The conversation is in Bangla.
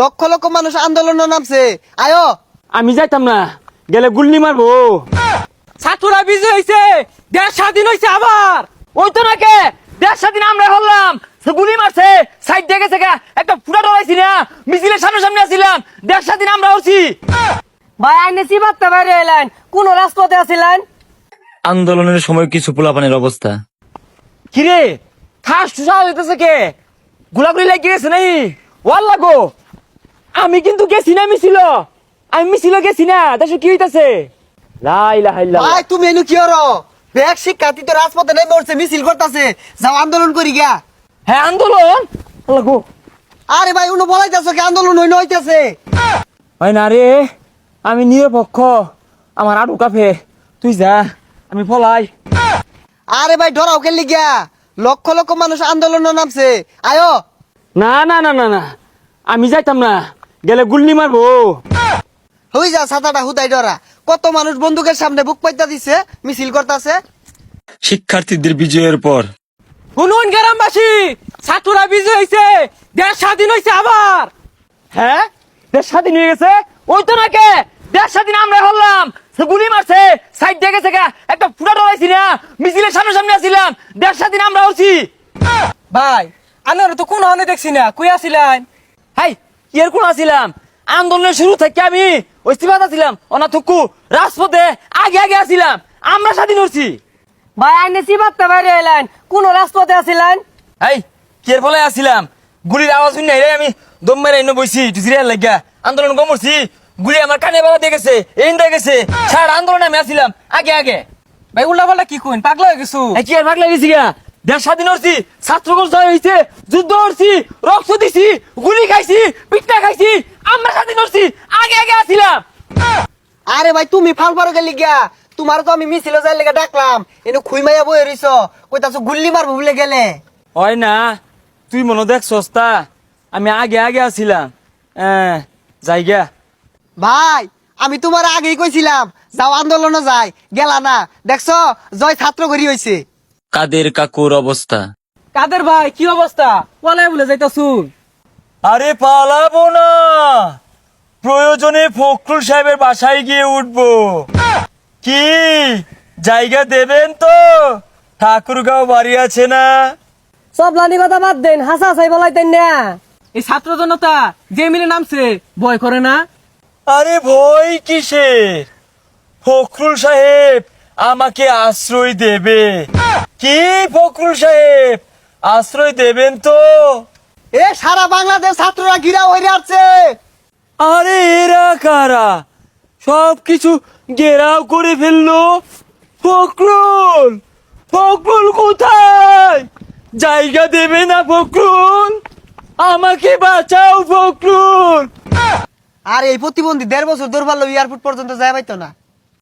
লক্ষ লক্ষ মানুষ আন্দোলনে নামছে, আয়ো। আমি যাইতাম না, গেলে গুল্লি মারবো। ছাত্ররা বিজয় হয়েছে, দেশ স্বাধীন হয়েছে আবার। ওই তো নাকি দেশ স্বাধীন আমরা হলাম, গুলি মারছে সাইড দেখে থেকে একটা ফুটা ডরাইছি না, মিছিলের সামনে সামনে আসছিলাম, দেশ স্বাধীন আমরা হচ্ছি। ভাই আইনে চিবাতে বাইরে এলেন, কোন রাজপথে আছিলেন? আন্দোলনের সময় কিছু পোলাপানের অবস্থা। কিরে খাস টুসা হইতেছে কে? গুলাগুলি লাগি গেছে নাই? ওয়াল লাগো, আমি কিন্তু গেছি না মিছিল, আমি মিছিল গেছি না। দেখো কি হইতাছে। লাই লাই লাই ভাই তুমি এনু কি হরো? ব্যাগ শিক্ষার্থী তো রাজপথে নেমে উঠছে, মিছিল করতেছে, যাও আন্দোলন করি গিয়া। হ্যাঁ আন্দোলন লাগো। আরে ভাই উনি বলাইতেছো কি আন্দোলন হইতেছে? হয় না রে, আমি নিরপেক্ষ, আমার আড়ু কাফে, তুই যা, আমি পলাই। আরে ভাই ডরাও খেললি গিয়া, লক্ষ লক্ষ মানুষ আন্দোলনে নামছে, আয়ো। না না না না না, আমি যাইতাম না, গেলে গুল্লি মারবো। হই যা ছাতাটা হুদাই ডরা, কত মানুষ বন্দুকের সামনে বুক পাইতা দিছে, মিছিল করতেছে। শিক্ষার্থীদের বিজয়ের পর শুনুন গ্রামবাসী, ছাত্ররা বিজয় হয়েছে, দেশ স্বাধীন হয়েছে আবার। হ্যাঁ দেশ স্বাধীন হয়ে গেছে, ওই তো নাকি দেশ স্বাধীন আমরা হলাম, গুলি মারছে সাইড দেখে থেকে একটা ফুটা ডরাইছি না, মিছিলের সামনে সামনে আসছিলাম, দেশ স্বাধীন আমরা হচ্ছি। ভাই আনার তো কোন হনে দেখছি না, কই আছিলেন? হাই কি এর কোন আসছিলাম, আন্দোলনের শুরু থেকে আমি ওই সিবাত আছিলাম, অনা থুকু রাজপথে আগে আগে আসছিলাম, আমরা স্বাধীন হচ্ছি। ভাই আইনে চিবাতে বাইরে এলেন, কোন রাজপথে আছিলেন? এই কি এর ফলে আসছিলাম, গুলির আওয়াজ শুনে রে আমি দম মেরে এনে বইছি, তুই সিরিয়াল লাগিয়া আন্দোলন কমরছি, গুলি আমার কানে বাবা দিয়ে গেছে, এই দিয়ে গেছে, সারা আন্দোলনে আমি আসছিলাম আগে আগে। ভাই উল্টা পাল্টা কি কইন, পাগলা হয়ে গেছো? এই কি আর ভাগ লাগিয়েছি গা, দেশ স্বাধীন হচ্ছি, ছাত্রগণ জয় হয়েছে, যুদ্ধ হচ্ছি, রক্ত দিছি, গুলি খাইছি, পিঠা খাইছি, আমরা স্বাধীন হচ্ছি, আগে আগে আসছিলাম। আরে ভাই তুমি ফাল পারো গেলি গিয়া, তোমার তো আমি মিছিল যাই লেগে ডাকলাম, এনে খুই মাইয়া বই রইছ, কইতাছো গুল্লি মারবো বলে গেলে। হয় না, তুই মনে দেখ সস্তা, আমি আগে আগে আসছিলাম, জায়গা। ভাই আমি তোমার আগেই কইছিলাম যাও আন্দোলনে যাই, গেলা না, দেখছো জয় ছাত্র করি হইছে। কাদের কাকুর অবস্থা। কাদের ভাই কি অবস্থা? পলাই বলে যাইতাছুন। আরে পালাবো না, প্রয়োজনে ফখরুল সাহেবের বাসায় গিয়ে উঠবো। কি জায়গা দেবেন তো? ঠাকুরগাঁও বাড়ি আছে না? সব লানি কথা বাদ দেন, হাসা হাসাই বলাইতেন না। এই ছাত্র জনতা যে মিলে নামছে, ভয় করে না? আরে ভয় কিসের, ফখরুল সাহেব আমাকে আশ্রয় দেবে। কি ফখরুল সাহেব আশ্রয় দেবেন তো? এ সারা বাংলাদেশ ছাত্ররা ঘিরা হয়ে আসছে। আরে এরা কারা, সব কিছু ঘেরাও করে ফেললো। ফখরুল, ফখরুল কোথায়? জায়গা দেবে না ফখরুল, আমাকে বাঁচাও ফখরুল। আর এই প্রতিবন্ধী 1.5 বছর দৌড় পারলো এয়ারপোর্ট পর্যন্ত যায় পাইতো না।